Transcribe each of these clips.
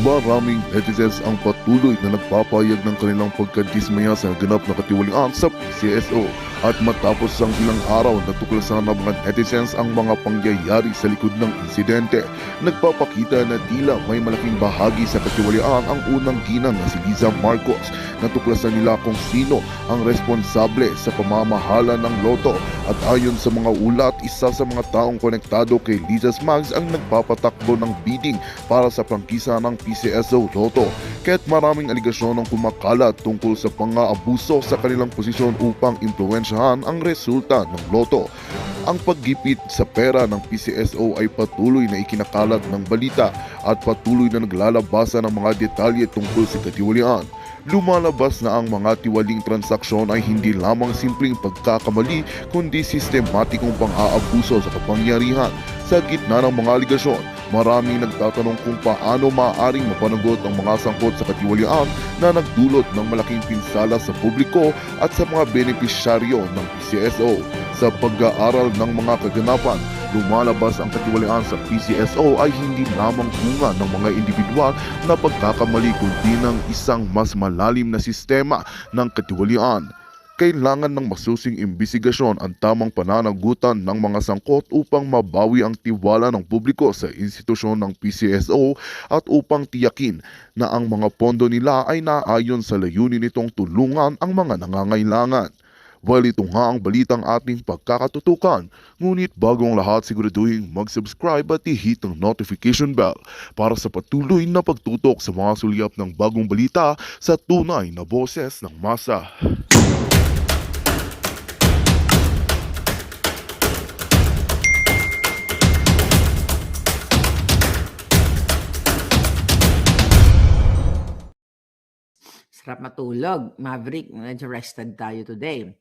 Maraming netizens ang patuloy na nagpapahayag ng kanilang pagkadismaya sa ganap na katiwalian sa PCSO. At matapos ang ilang araw na tuklasan ng mga netizens ang mga pangyayari sa likod ng insidente, nagpapakita na tila may malaking bahagi sa katiwalian ang unang ginang na si Liza Marcos. Natuklasan nila kung sino ang responsable sa pamamahala ng loto at ayon sa mga ulat, isa sa mga taong konektado kay Liza's Mags ang nagpapatakbo ng bidding para sa prangkisa ng PCSO Lotto. Kaya't maraming aligasyon ang kumakalat tungkol sa pang-aabuso sa kanilang posisyon upang impluwensyahan ang resulta ng loto. Ang paggipit sa pera ng PCSO ay patuloy na ikinakalat ng balita at patuloy na naglalabasan ng mga detalye tungkol sa katiwalian. Lumalabas na ang mga tiwaling transaksyon ay hindi lamang simpleng pagkakamali kundi sistematikong pang-aabuso sa kapangyarihan. Sa gitna ng mga aligasyon, maraming nagtatanong kung paano maaaring mapanagot ang mga sangkot sa katiwalian na nagdulot ng malaking pinsala sa publiko at sa mga benepisyaryo ng PCSO. Sa pag-aaral ng mga kaganapan, lumalabas ang katiwalian sa PCSO ay hindi lamang bunga ng mga individual na pagkakamali kundi ng isang mas malalim na sistema ng katiwalian. Kailangan ng masusing imbestigasyon ang tamang pananagutan ng mga sangkot upang mabawi ang tiwala ng publiko sa institusyon ng PCSO at upang tiyakin na ang mga pondo nila ay naayon sa layunin nitong tulungan ang mga nangangailangan. While ito nga ang balitang ating pagkakatutukan, ngunit bago ang lahat siguraduhin mag-subscribe at i-hit ang notification bell para sa patuloy na pagtutok sa mga sulyap ng bagong balita sa tunay na boses ng masa. Sarap matulog. Maverick, medyo rested tayo today.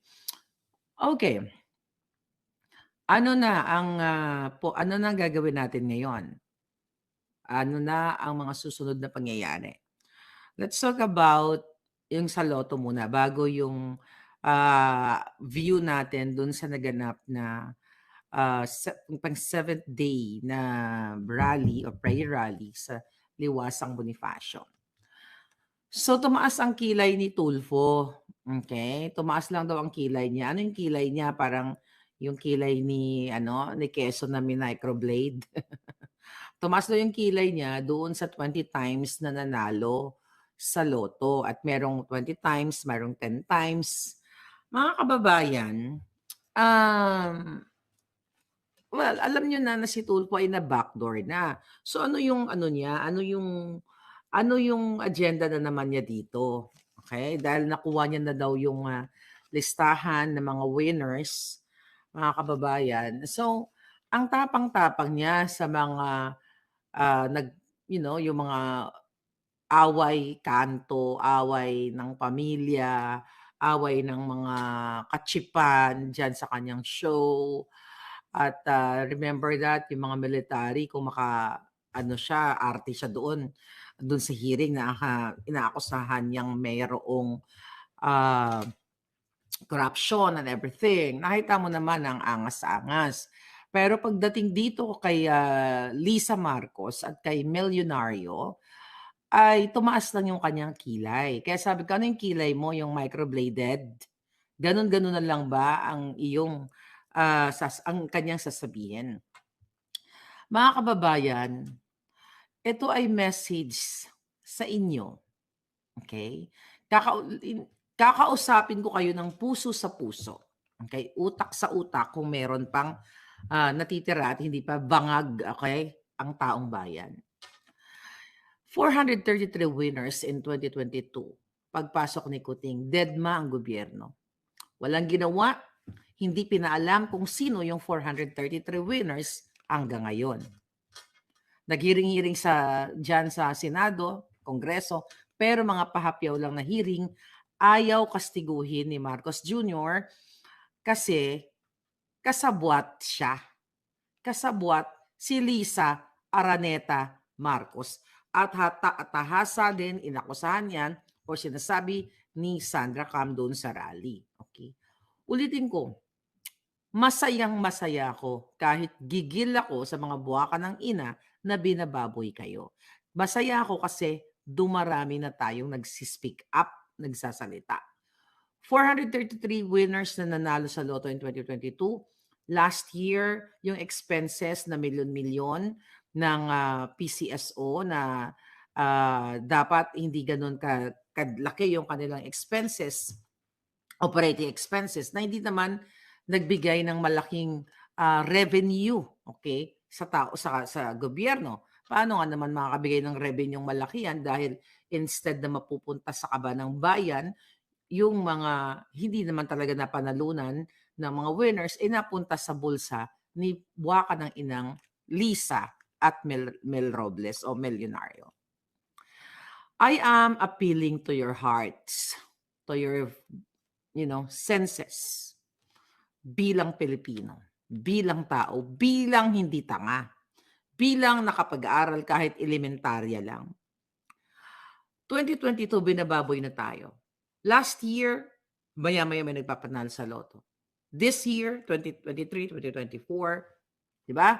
Okay. Ano na gagawin natin ngayon? Ano na ang mga susunod na pangyayari? Let's talk about yung sa Lotto muna bago yung view natin dun sa naganap na pang 7th day na rally or prayer rally sa Liwasang Bonifacio. So, tumaas ang kilay ni Tulfo. Okay? Tumaas lang daw ang kilay niya. Ano yung kilay niya? Parang yung kilay ni Quezon na microblade. Tumaas daw yung kilay niya doon sa 20 times na nanalo sa loto. At merong 20 times, merong 10 times. Mga kababayan, um, well, alam niyo na si Tulfo ay na-backdoor na. So ano yung ano niya? Ano yung agenda na naman niya dito? Okay? Dahil nakuha niya na daw yung listahan ng mga winners, mga kababayan. So, ang tapang-tapang niya sa mga yung mga away kanto, away ng pamilya, away ng mga kachipan diyan sa kanyang show. At remember that yung mga military kung ano siya, arte siya doon sa hearing na inaakusahan niyang mayroong ah, corruption and everything. Nakita mo naman ang angas-angas. Pero pagdating dito kay Lisa Marcos at kay Milyonaryo, ay tumaas lang yung kanyang kilay. Kaya sabi ko, ano yung kilay mo? Yung microbladed? Ganon-ganon na lang ba ang iyong ang kanyang sasabihin? Mga kababayan, ito ay message sa inyo. Okay? Kakausapin ko kayo ng puso sa puso. Okay? Utak sa utak kung meron pang natitira at hindi pa bangag, okay, ang taong bayan. 433 winners in 2022. Pagpasok ni Kuting, deadma ang gobyerno. Walang ginawa, hindi pinaalam kung sino yung 433 winners hanggang ngayon. Naghiring-hiring dyan sa Senado, Kongreso, pero mga pahapyaw lang na hearing, ayaw kastiguhin ni Marcos Jr. kasi kasabwat siya. Kasabwat si Lisa Araneta Marcos. At tahasa din, inakusahan yan o sinasabi ni Sandra Cam doon sa rally. Okay. Ulitin ko, masayang-masaya ako kahit gigil ako sa mga buwaka ng ina na binababoy kayo. Masaya ako kasi dumarami na tayong nagsi-speak up, nagsasalita. 433 winners na nanalo sa Lotto in 2022. Last year, yung expenses na milyon-milyon ng PCSO na dapat hindi gano'n kalaki yung kanilang expenses, operating expenses, na hindi naman nagbigay ng malaking revenue, okay, sa tao, sa gobyerno. Paano nga naman makakabigay ng revenue malaki yan dahil instead na mapupunta sa kaba ng bayan, yung mga hindi naman talaga napanalunan ng mga winners, ay napunta sa bulsa ni buwaka ng inang Lisa at Mel Robles o Milyonaryo. I am appealing to your hearts, to your, senses, bilang Pilipino, bilang tao, bilang hindi tanga, bilang nakapag-aral kahit elementarya lang. 2022 binababoy na tayo. Last year, maya-maya may nagpapanalo sa Lotto. This year, 2023, 2024, 'di ba?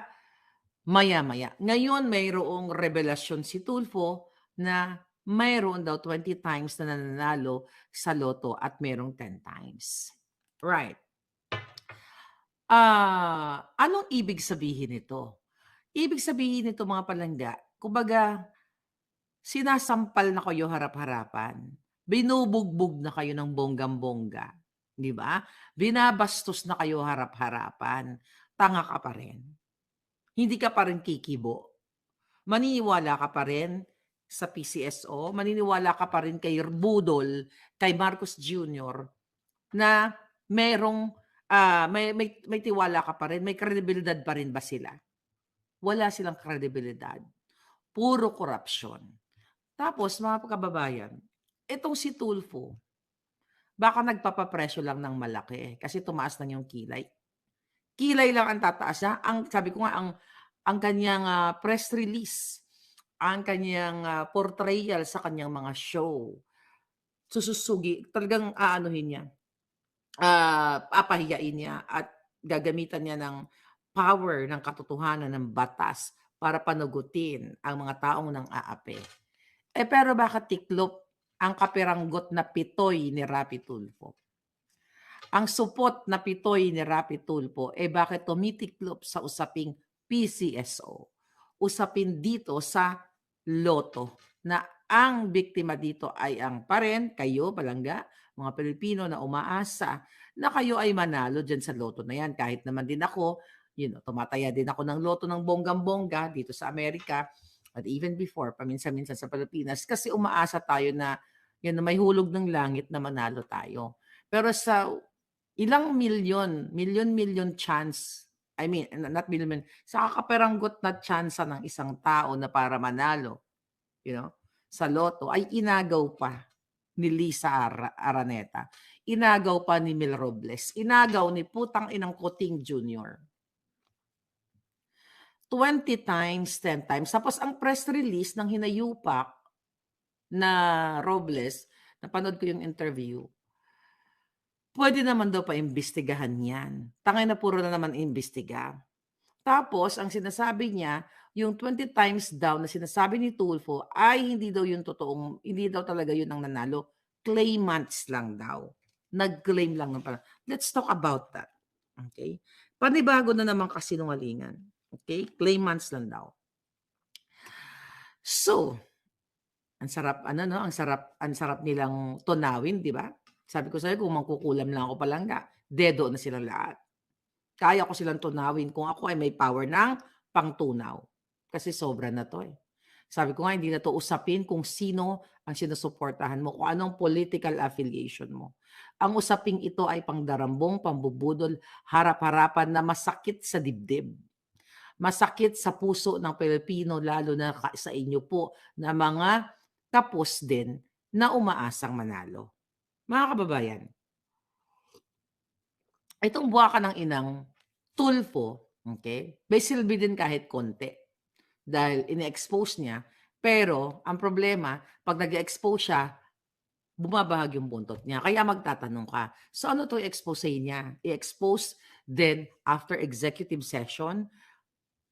Maya-maya. Ngayon mayroong revelasyon si Tulfo na mayroon daw 20 times na nananalo sa Lotto at mayroong 10 times. Right. Anong ibig sabihin nito? Ibig sabihin nito, mga palangga, kumbaga sinasampal na kayo harap-harapan. Binubugbog na kayo ng bonggang-bongga, 'di ba? Binabastos na kayo harap-harapan. Tanga ka pa rin. Hindi ka pa rin kikibo. Maniniwala ka pa rin sa PCSO, maniniwala ka pa rin kay Budol, kay Marcos Jr. na merong may tiwala ka pa rin, may kredibilidad pa rin ba sila? Wala silang kredibilidad. Puro korupsyon. Tapos, mga kababayan, itong si Tulfo, baka nagpapapresyo lang ng malaki kasi tumaas lang yung kilay. Kilay lang ang tataas niya. Sabi ko nga, ang kanyang press release, ang kanyang portrayal sa kanyang mga show, sususugi, talagang aanuhin niya, papahiyain niya at gagamitan niya ng power ng katotohanan ng batas para panagutin ang mga taong nang aapi. Pero bakit tiklop ang kapiranggot na pitoy ni Rapi Tulfo? Ang supot na pitoy ni Rapi Tulfo, bakit tumitiklop sa usaping PCSO? Usapin dito sa Lotto na ang biktima dito ay ang kayo, palangga, mga Pilipino na umaasa na kayo ay manalo dyan sa Lotto na yan. Kahit naman din ako, tumataya din ako ng Lotto ng bonggang-bongga dito sa Amerika. At even before, paminsan-minsan sa Pilipinas, kasi umaasa tayo na may hulog ng langit na manalo tayo. Pero sa ilang milyon chance, I mean, not million, sa kakaperanggot na chance ng isang tao na para manalo, sa Lotto, ay inagaw pa ni Lisa Araneta, inagaw pa ni Mel Robles, inagaw ni putang inang Kuting Jr. 20 times, 10 times. Tapos ang press release ng hinayupak na Robles, napanood ko yung interview, pwede naman daw pa-imbestigahan yan. Tangay na puro na naman imbestiga. Tapos, ang sinasabi niya, yung 20 times daw na sinasabi ni Tulfo ay hindi daw yung totoong, hindi daw talaga yun ang nanalo. Claimants lang daw. Nag-claim lang. Let's talk about that. Okay? Panibago na naman kasinungalingan. Okay? Claimants lang daw. So, ang sarap nilang tunawin, di ba? Sabi ko sa'yo, kung mangkukulam lang ako palangga, dedo na silang lahat. Kaya ko silang tunawin kung ako ay may power ng pangtunaw. Kasi sobra na to eh. Sabi ko nga, hindi na to usapin kung sino ang sinusuportahan mo, kung anong political affiliation mo. Ang usaping ito ay pangdarambong, pambubudol, harap-harapan na masakit sa dibdib. Masakit sa puso ng Pilipino, lalo na sa inyo po na mga tapos din na umaasang manalo. Mga kababayan, itong buwaka ng inang Tulfo, okay, may silbi din kahit konti dahil ine-expose niya. Pero ang problema, pag nag-expose siya, bumabahag yung buntot niya. Kaya magtatanong ka, so ano to i-expose niya? I-expose then after executive session.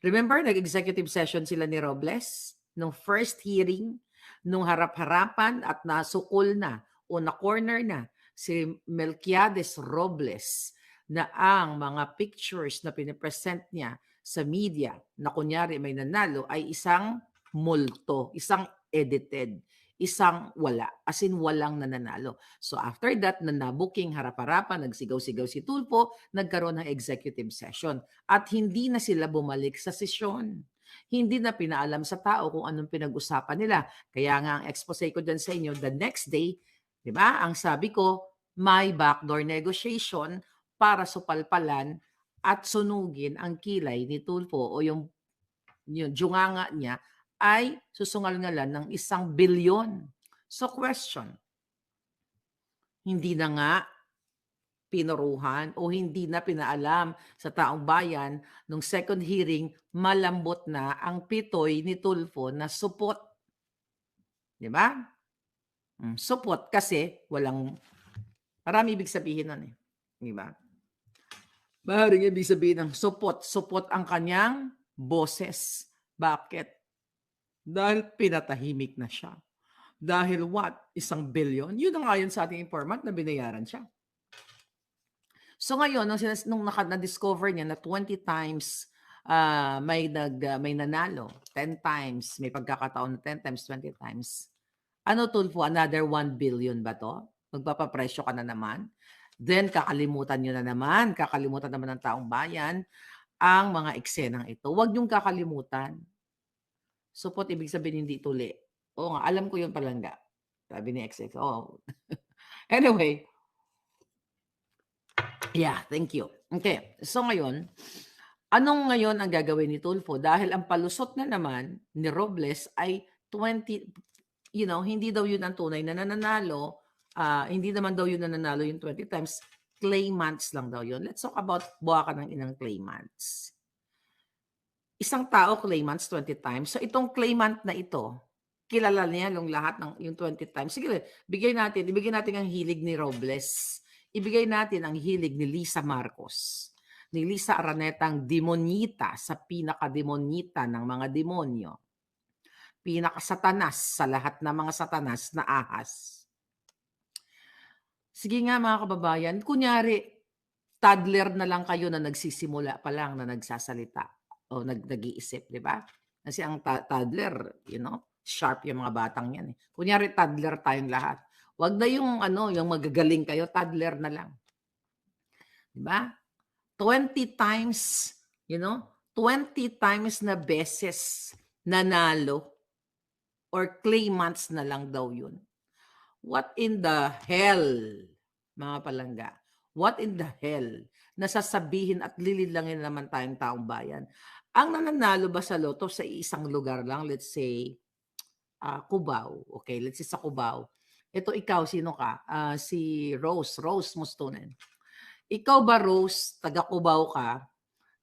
Remember, nag-executive session sila ni Robles? nung first hearing, nung harap-harapan at nasukol na o na-corner na si Melquiades Robles na ang mga pictures na pinipresent niya sa media na kunyari may nanalo ay isang multo, isang edited, isang wala, as in walang nananalo. So after that, na nabuking harap-harapan, nagsigaw-sigaw si Tulfo, nagkaroon ng executive session at hindi na sila bumalik sa sesyon. Hindi na pinaalam sa tao kung anong pinag-usapan nila. Kaya nga ang expose ko dyan sa inyo, the next day, di ba, ang sabi ko, may backdoor negotiation para supalpalan at sunugin ang kilay ni Tulfo o yung junganga niya ay susungal-ngalan ng 1 bilyon. So question, hindi na nga pinuruhan o hindi na pinaalam sa taong bayan nung second hearing, malambot na ang pitoy ni Tulfo na supot. Di ba? Supot kasi walang, marami ibig sabihin nun eh. Di ba? Maaaring ibig sabihin ng supot. Supot ang kanyang boses. Bakit? Dahil pinatahimik na siya. Dahil what? 1 bilyon? Yun ang ayon sa ating informant na binayaran siya. So ngayon, nung na-discover niya na 20 times may nanalo, 10 times, may pagkakataon na 10 times, 20 times. Ano, Tulfo? Another 1 billion ba to? Magpapapresyo ka na naman? Then kakalimutan nyo na naman, kakalimutan naman ng taong bayan ang mga eksenang ito. Huwag niyong kakalimutan. Supot, ibig sabihin hindi tuli. Oo nga, alam ko yun palangga. Sabi ni XX. Oh. Anyway. Yeah, thank you. Okay, so ngayon, anong ngayon ang gagawin ni Tulfo? Dahil ang palusot na naman ni Robles ay 20, hindi daw yun ang tunay na nananalo. Hindi naman daw yun nananalo yung 20 times. Claimants lang daw yun. Let's talk about buwakan ng inang claimants. Isang tao claimants 20 times. So itong claimant na ito, kilala niya yung lahat ng yung 20 times. Sige, ibigay natin ang hilig ni Robles. Ibigay natin ang hilig ni Lisa Marcos, ni Lisa Aranetang demonita sa pinaka-demonita ng mga demonyo. Pinaka-satanas sa lahat ng mga satanas na ahas. Sige nga mga kababayan, kunyari, toddler na lang kayo na nagsisimula pa lang na nagsasalita o nag-iisip, di ba? Kasi ang toddler, sharp yung mga batang yan. Kunyari, toddler tayong lahat. Wag na yung magagaling kayo, toddler na lang. Di ba? 20 times, 20 times na beses nanalo or claimants na lang daw yun. What in the hell, mga palangga? What in the hell? Nasasabihin at lililangin naman tayong taong bayan. Ang nananalo ba sa loto sa isang lugar lang? Let's say, Cubao. Okay, let's say sa Cubao. Ito ikaw, sino ka? Si Rose Mustunen. Ikaw ba, Rose, taga Cubao ka?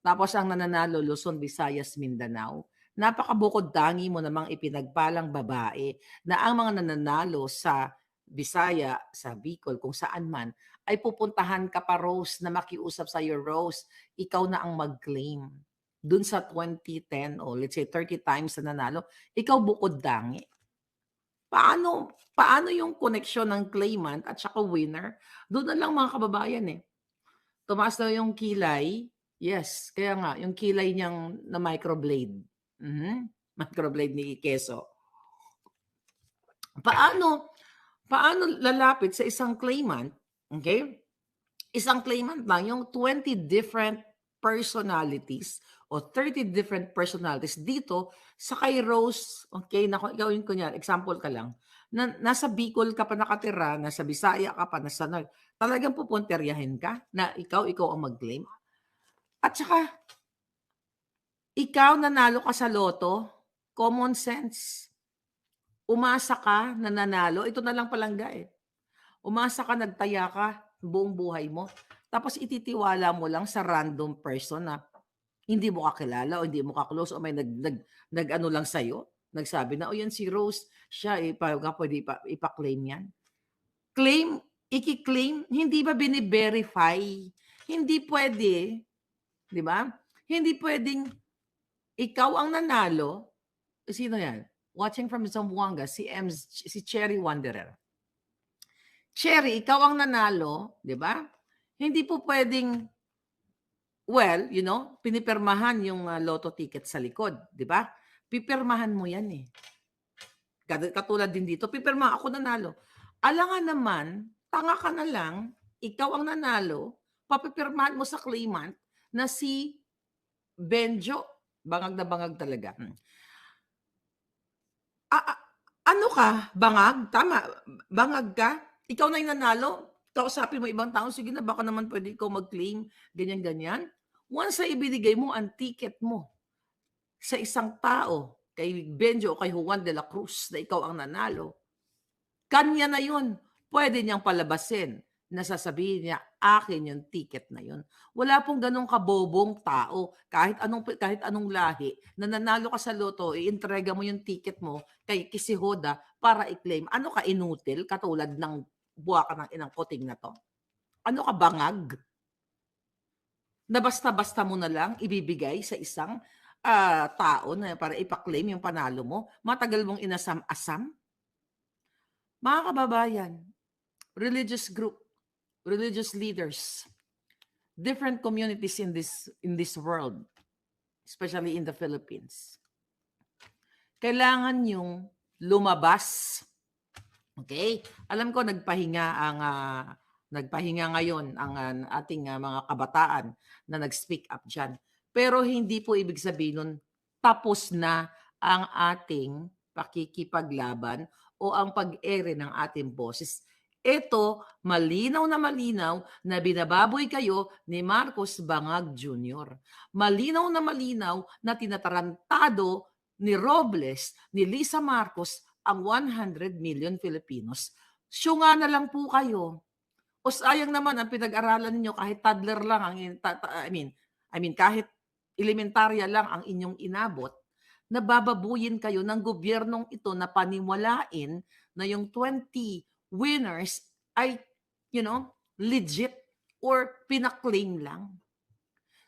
Tapos ang nananalo, Luzon, Visayas, Mindanao. Napakabukod tangi mo namang ipinagpalang babae na ang mga nananalo sa Bisaya, sa Bicol, kung saan man, ay pupuntahan ka pa, Rose, na makiusap sa iyo, Rose. Ikaw na ang mag-claim. Dun sa 2010 o let's say 30 times na nanalo, ikaw bukod tangi. Paano yung connection ng claimant at saka winner? Doon na lang mga kababayan eh. Tumaas na yung kilay. Yes, kaya nga, yung kilay niyang na microblade. Microblade ni Keso. Paano lalapit sa isang claimant? Okay? Isang claimant lang, yung 20 different personalities o 30 different personalities dito sa kay Rose, okay, gawin ko niyan, example ka lang, nasa Bicol ka pa nakatira, nasa Bisaya ka pa, nasa talagang pupunteryahin ka na ikaw ang mag-claim. At saka, ikaw nanalo ka sa loto, common sense. Umasa ka na nanalo, ito na lang palangga eh. Umasa ka, nagtaya ka buong buhay mo. Tapos ititiwala mo lang sa random person na hindi mo kakilala o hindi mo ka-close o may nag-ano lang sa'yo. Nagsabi na, yan si Rose, siya, pwede ipa-claim yan. Iki-claim, hindi ba bini-verify? Hindi pwede, di ba? Hindi pwedeng ikaw ang nanalo. Sino yan? watching from Zamboanga, si Cherry Wanderer. Cherry, ikaw ang nanalo, di ba? Hindi po pwedeng, well, pinipirmahan yung lotto ticket sa likod, di ba? Pipirmahan mo yan eh. Katulad din dito, pipirma ako nanalo. Alangan naman, tanga ka na lang, ikaw ang nanalo, papipirmahan mo sa claimant na si Benjo. Bangag na bangag talaga. Ano ka? Bangag? Tama. Bangag ka? Ikaw na yung nanalo? Kausapin mo ibang tao, sige na, baka naman pwede ikaw mag-claim, ganyan-ganyan. Once na ibinigay mo ang ticket mo sa isang tao, kay Benjo o kay Juan de la Cruz, na ikaw ang nanalo, kanya na yun. Pwede niyang palabasin na sasabihin niya, akin yung ticket na yun. Wala pong ganong kabobong tao. Kahit anong lahi, na nanalo ka sa loto, iintrega mo yung ticket mo kay Kisihoda para i-claim. Ano ka, inutil? Katulad ng buwaka ng inang kuting na to? Ano ka, bangag? Na basta-basta mo na lang ibibigay sa isang tao na para ipa-claim yung panalo mo? Matagal mong inasam-asam? Mga kababayan, religious group, religious leaders, different communities in this world, especially in the Philippines, kailangan yung lumabas. Okay? Alam ko nagpahinga ngayon ang ating mga kabataan na nag-speak up diyan. Pero hindi po ibig sabihin nun tapos na ang ating pakikipaglaban o ang pag-ere ng ating boses. Ito, malinaw na binababoy kayo ni Marcos Bangag Jr. Malinaw na tinatarantado ni Robles, ni Lisa Marcos, ang 100 million Filipinos. Syunga na lang po kayo. O sayang naman ang pinag-aralan niyo kahit toddler lang ang kahit elementarya lang ang inyong inabot, nabababuyin kayo ng gobyernong ito na paniwalain na yung 20 winners ay, legit or pinaklaim lang.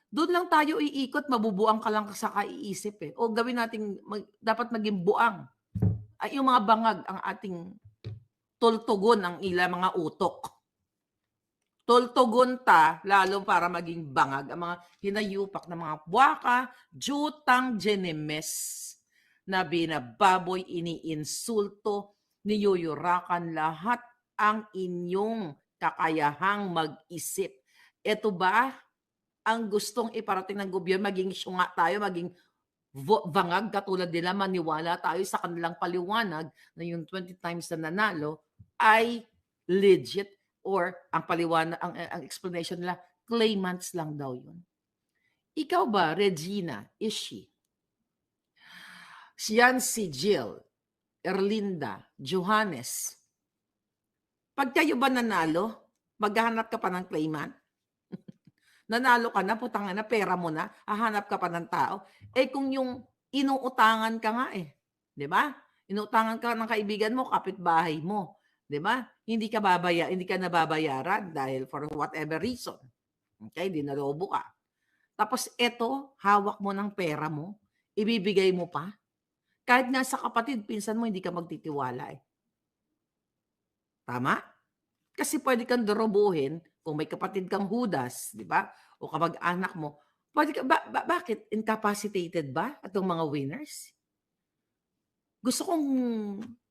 Doon lang tayo iikot, mabubuang ka lang sa kaiisip eh. O gawin natin, dapat maging buang. Ay, yung mga bangag ang ating tultugon ang mga utok. Tultugon lalo para maging bangag ang mga hinayupak na mga buwaka, jutang jenemes na binababoy, iniinsulto, niyuyurakan lahat ang inyong kakayahang mag-isip. Ito ba ang gustong iparating ng gobyerno? Maging syunga tayo, maging bangag katulad nila, maniwala tayo sa kanilang paliwanag na yung 20 times na nanalo ay legit, or ang paliwanag, ang explanation nila, claimants lang daw yun. Ikaw ba, Regina, is she? Siyan si Jill, Erlinda, Johannes. Pag kayo ba nanalo, maghahanap ka pa ng claimant? Nanalo ka na, putang na, pera mo na, hahanap ka pa ng tao. Eh kung yung inuutangan ka nga di ba? Inuutangan ka ng kaibigan mo, kapitbahay mo, di ba? Hindi ka nababayaran dahil for whatever reason. Okay, dinalobo ka. Tapos eto, hawak mo ng pera mo, ibibigay mo pa. Kahit nga sa kapatid, pinsan mo, hindi ka magtitiwala Tama? Kasi pwede kang dorobohin kung may kapatid kang Judas, di ba? O kamag-anak mo. Pwede ka, bakit? Incapacitated ba itong mga winners? Gusto kong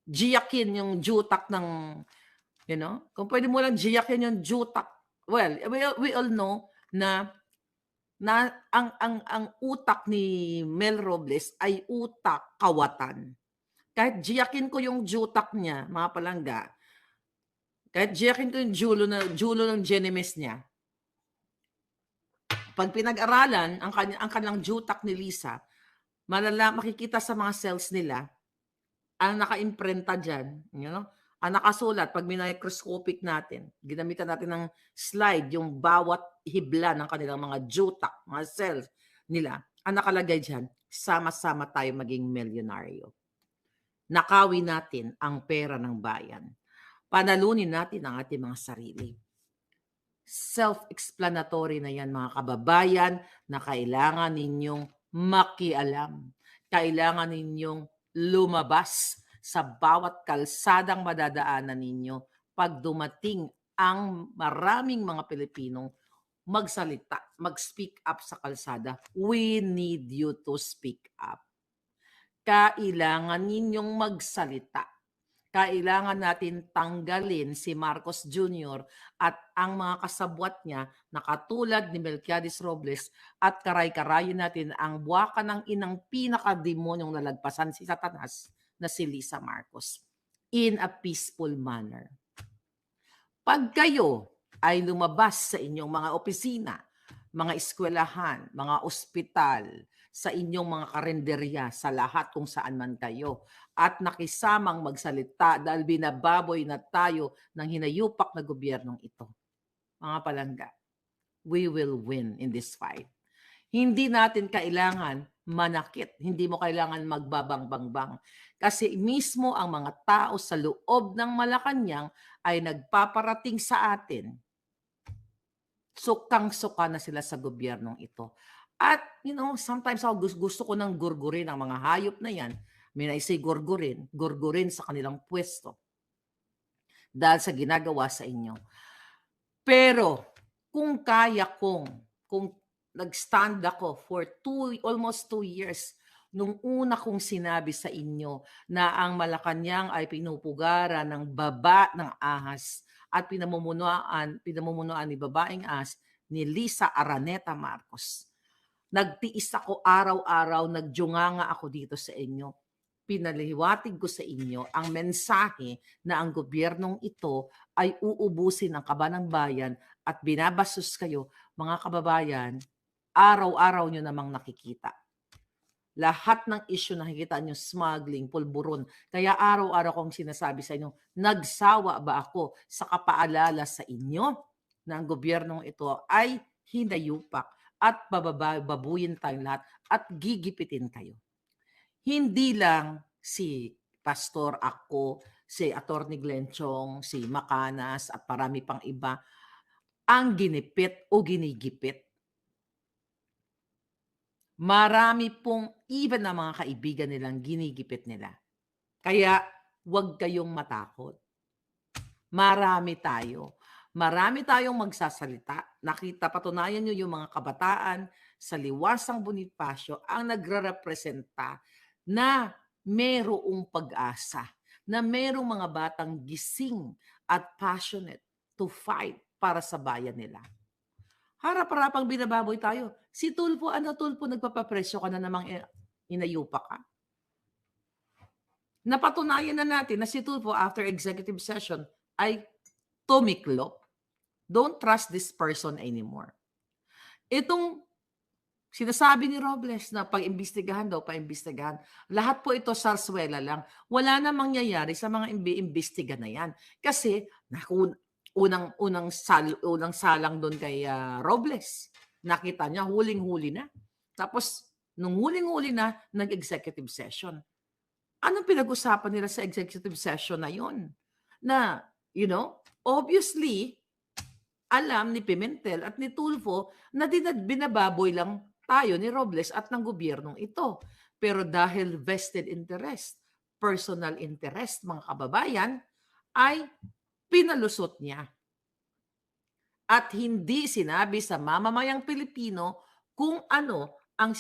giyakin yung jutak ng, kung pwede mo lang giyakin yung jutak. Well, we all know na ang utak ni Mel Robles ay utak kawatan. Kahit giyakin ko yung jutak niya, mga palangga, kahit giyakin ko yung julo ng genemes niya, pag pinag-aralan ang kanilang jutak ni Lisa, makikita sa mga cells nila, ang naka-imprenta dyan, ang nakasulat, pag minicroscopic natin, ginamitan natin ng slide, yung bawat hibla ng kanilang mga jutak, mga cells nila, ang nakalagay dyan, sama-sama tayo maging milyonaryo. Nakawi natin ang pera ng bayan. Panalunin natin ang ating mga sarili. Self-explanatory na yan, mga kababayan, na kailangan ninyong makialam. Kailangan ninyong lumabas sa bawat kalsadang madadaanan ninyo 'pag dumating ang maraming mga Pilipinong magsalita, mag-speak up sa kalsada. We need you to speak up. Kailangan ninyong magsalita. Kailangan natin tanggalin si Marcos Jr. at ang mga kasabwat niya na katulad ni Melquiades Robles at karay-karayin natin ang buwaka ng inang pinakademonyong nalagpasan si Satanas na si Lisa Marcos in a peaceful manner. Pag kayo ay lumabas sa inyong mga opisina, mga eskwelahan, mga ospital, sa inyong mga karenderya, sa lahat kung saan man kayo, at nakisamang magsalita dahil binababoy na tayo ng hinayupak na gobyernong ito. Mga palangga, we will win in this fight. Hindi natin kailangan manakit, hindi mo kailangan magbabang-bangbang. Kasi mismo ang mga tao sa loob ng Malacanang ay nagpaparating sa atin. Sukang-suka na sila sa gobyernong ito. At, sometimes ako gusto ko nang gurgurin ang mga hayop na yan. May naisay gurgurin sa kanilang pwesto. Dahil sa ginagawa sa inyo. Pero, kung nag-stand ako for almost 2 years, nung una kong sinabi sa inyo na ang Malacanang ay pinupugaran ng baba ng ahas at pinamumunuan ni babaeng ahas ni Lisa Araneta Marcos. Nagtiis ako araw-araw, nagjunganga ako dito sa inyo. Pinaliwatig ko sa inyo ang mensahe na ang gobyernong ito ay uubusin ang kaba ng bayan at binabastos kayo, mga kababayan, araw-araw nyo namang nakikita. Lahat ng issue na nakikita nyo, smuggling, pulburon. Kaya araw-araw kong sinasabi sa inyo, nagsawa ba ako sa kapaalala sa inyo na ang gobyernong ito ay hinayupak at babuyin tayong lahat at gigipitin kayo. Hindi lang si Pastor, ako, si Atty. Glenn Chong, si Macanas at marami pang iba ang ginipit o ginigipit. Marami pong even na mga kaibigan nilang ginigipit nila. Kaya huwag kayong matakot. Marami tayo. Marami tayong magsasalita. Patunayan nyo yung mga kabataan sa Liwasang Bonifacio ang nagre-representa na merong pag-asa, na merong mga batang gising at passionate to fight para sa bayan nila. Harap-harapang binababoy tayo. Si Tulfo, Tulfo, nagpapapresyo ka na namang inayupa ka? Napatunayan na natin na si Tulfo after executive session ay tumiklop. Don't trust this person anymore. Itong sinasabi ni Robles na pag-imbestigahan, lahat po ito sarswela lang. Wala na mangyayari sa mga imbestiga na yan. Kasi unang salang doon kay Robles. Nakita niya, huling-huli na. Tapos, nung huling-huli na, nag-executive session. Anong pinag-usapan nila sa executive session na yun? Na, obviously, alam ni Pimentel at ni Tulfo na binababoy lang tayo ni Robles at ng gobyernong ito. Pero dahil vested interest, personal interest, mga kababayan, ay pinalusot niya. At hindi sinabi sa mamamayang Pilipino kung ano ang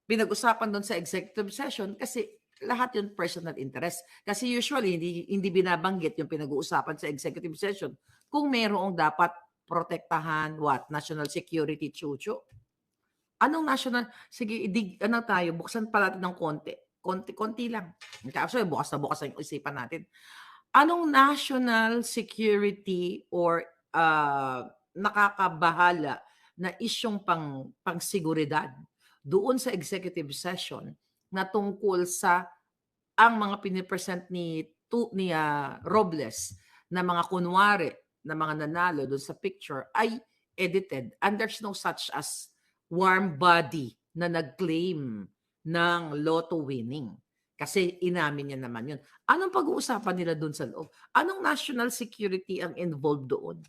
pinag-usapan doon sa executive session kasi lahat yun personal interest. Kasi usually hindi binabanggit yung pinag-uusapan sa executive session kung mayroong dapat protektahan, national security, chucho. Anong national? Sige, buksan pa natin ng konti. Konti lang. Actually, bukas ang isipan natin. Anong national security or nakakabahala na isyong pang-seguridad doon sa executive session na tungkol sa ang mga pinipresent ni Robles na mga kunwari na mga nanalo doon sa picture ay edited and there's no such as warm body na nag-claim ng lotto winning. Kasi inamin niya naman yun. Anong pag-uusapan nila doon sa loob? Anong national security ang involved doon?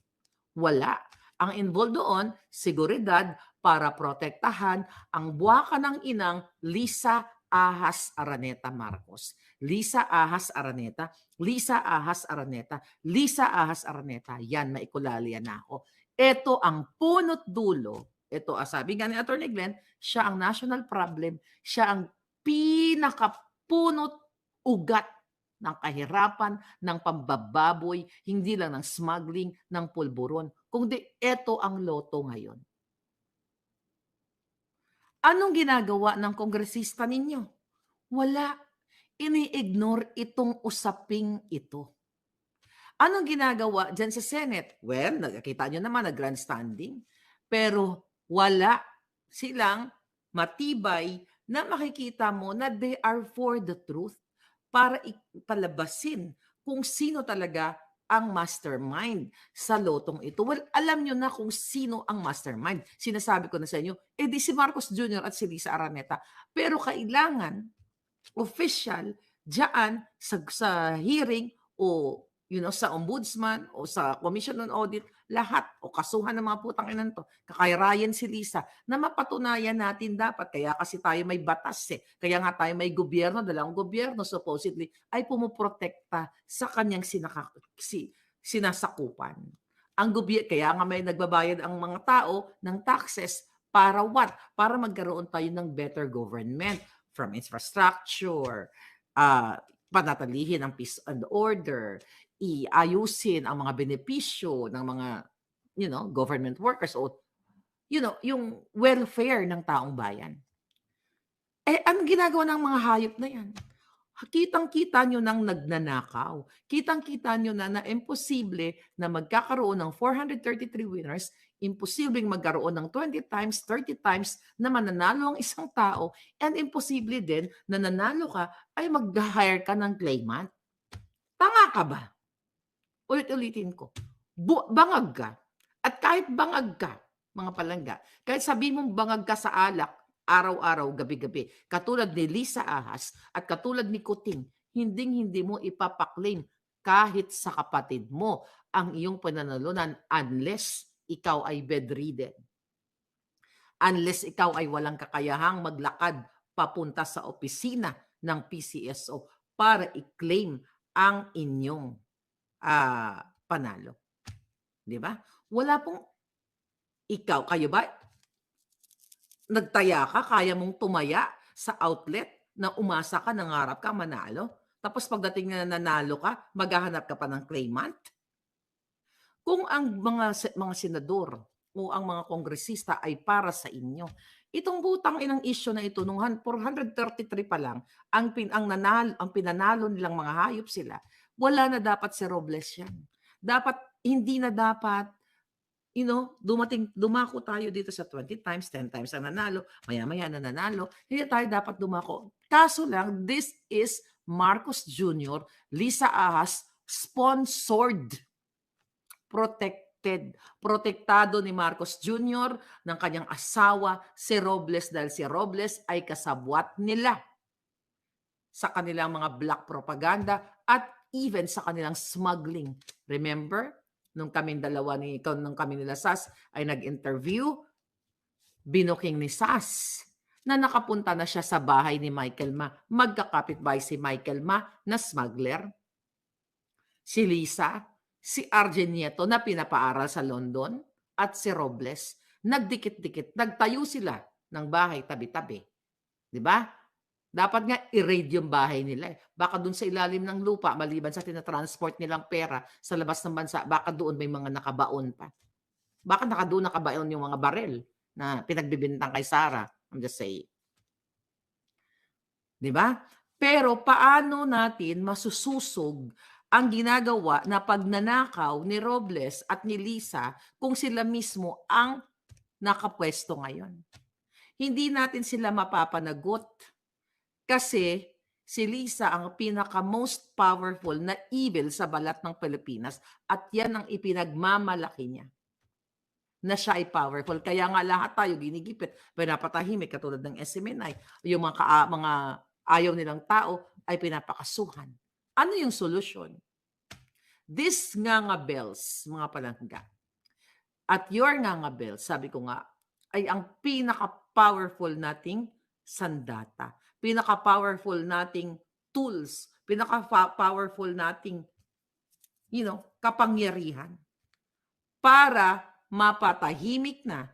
Wala. Ang involved doon, seguridad para protektahan ang buwaka ng inang Lisa Ahas Araneta Marcos. Lisa Ahas Araneta, Lisa Ahas Araneta, Lisa Ahas Araneta. Yan, maikulalya na ako. Ito ang punot dulo. Ito, sabi nga ni Atty. Glenn, siya ang national problem, siya ang pinakapunot ugat ng kahirapan, ng pambababoy, hindi lang ng smuggling, ng pulburon, kundi ito ang loto ngayon. Anong ginagawa ng kongresista ninyo? Wala. Ini-ignore itong usaping ito. Anong ginagawa dyan sa Senate? Well, nakikita nyo naman, grandstanding. Pero wala silang matibay na makikita mo na they are for the truth para ipalabasin kung sino talaga ang mastermind sa lotong ito. Well, alam nyo na kung sino ang mastermind. Sinasabi ko na sa inyo, di si Marcos Jr. at si Lisa Araneta. Pero kailangan official diyan sa hearing o sa ombudsman o sa Commission on Audit, lahat o kasuhan ng mga putang inan to, kakayrayan si Lisa, na mapatunayan natin dapat. Kaya kasi tayo may batas Kaya nga tayo may gobyerno, dalawang gobyerno supposedly ay pumuprotekta sa kanyang sinasakupan. Kaya nga may nagbabayad ang mga tao ng taxes para what? Para magkaroon tayo ng better government. From infrastructure, panatilihin ang peace and order, iayusin ang mga benepisyo ng mga government workers o yung welfare ng taong bayan. Anong ginagawa ng mga hayop na yan? Kitang-kita nyo nang nagnanakaw. Kitang-kita nyo na imposible na magkakaroon ng 433 winners, imposibleng magkaroon ng 20 times, 30 times na mananalo ang isang tao, and imposible din na nanalo ka ay mag-hire ka ng claimant. Tanga ka ba? Ulit-ulitin ko. Bangag ka. At kahit bangag ka, mga palangga, kahit sabi mong bangag ka sa alak, araw-araw, gabi-gabi, katulad ni Lisa Ahas at katulad ni Kuting, hindi mo ipapaklaim kahit sa kapatid mo ang iyong pananalunan unless ikaw ay bedridden. Unless ikaw ay walang kakayahang maglakad papunta sa opisina ng PCSO para i-claim ang inyong panalo. Di ba? Wala pong kayo ba? Nagtaya ka, kaya mong tumaya sa outlet na umasa ka, nangarap ka, manalo. Tapos pagdating na nanalo ka, maghahanap ka pa ng claimant. Kung ang mga senador o ang mga kongresista ay para sa inyo, itong butang inang issue na ito, nung 433 pa lang, ang pinanalo nilang mga hayop sila, wala na dapat si Robles yan. Hindi na dapat dumako tayo dito sa 20 times, 10 times ang nanalo, maya-maya na nanalo. Hindi tayo dapat dumako. Kaso lang, this is Marcos Jr., Lisa Ahas, sponsored, protektado ni Marcos Jr. ng kanyang asawa, si Robles, dahil si Robles ay kasabwat nila sa kanilang mga black propaganda at even sa kanilang smuggling. Remember? Nung kami nila Sas ay nag-interview, binuking ni Sas na nakapunta na siya sa bahay ni Michael Ma. Magkakapitbahay si Michael Ma na smuggler. Si Lisa, si Arjen Nieto na pinapaaral sa London, at si Robles, nagdikit-dikit. Nagtayo sila ng bahay tabi-tabi. Di ba? Dapat nga i-raid yung bahay nila. Baka doon sa ilalim ng lupa, maliban sa tinatransport nilang pera sa labas ng bansa, baka doon may mga nakabaon pa. Baka doon nakabaon yung mga barel na pinagbibintang kay Sarah. I'm just saying. Di ba? Pero paano natin masususog ang ginagawa na pagnanakaw ni Robles at ni Lisa kung sila mismo ang nakapwesto ngayon? Hindi natin sila mapapanagot. Kasi si Lisa ang pinaka-most powerful na evil sa balat ng Pilipinas at yan ang ipinagmamalaki niya na siya ay powerful. Kaya nga lahat tayo ginigipit, pinapatahimik katulad ng SMNI. Yung mga ayaw nilang tao ay pinapakasuhan. Ano yung solusyon? This nganga bells, mga palangga, at your nganga bells, sabi ko nga, ay ang pinaka-powerful nating sandata. pinaka-powerful nating tools, pinaka-powerful nating, kapangyarihan para mapatahimik na